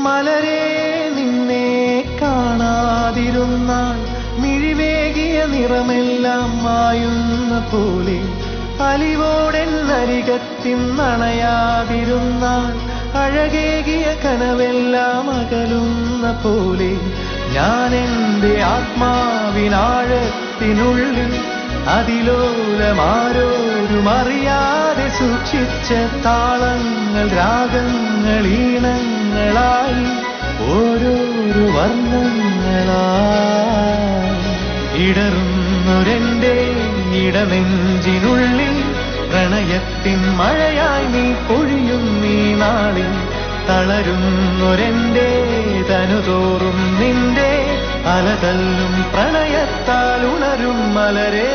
മലരേ നിന്നെ കാണാതിരുന്നാൽ മിഴിവേകിയ നിറമെല്ലാം മായുന്ന പോലെ അലിവോടെന്നരികത്തിന്നണയാതിരുന്നാൽ അഴകേകിയ കനവെല്ലാം അകലുന്ന പോലെ ഞാൻ എൻ്റെ ആത്മാവിനാഴത്തിനുള്ളിൽ അതിലോലമാരോരും അറിയാതെ സൂക്ഷിച്ച താളങ്ങൾ രാഗങ്ങൾ ഈണങ്ങളായി ഓരോരോ വർണ്ണങ്ങളായി ഇടറുന്നൊരെൻ്റെ ഇടനെഞ്ചിനുള്ളിൽ പ്രണയത്തിൻ മഴയായി നീ പൊഴിയും നീ നാളിൽ തളരുന്നൊരെൻ്റെ തനുതോറും നിന്റെ അലതല്ലും പ്രണയത്താൽ ഉണരും മലരേ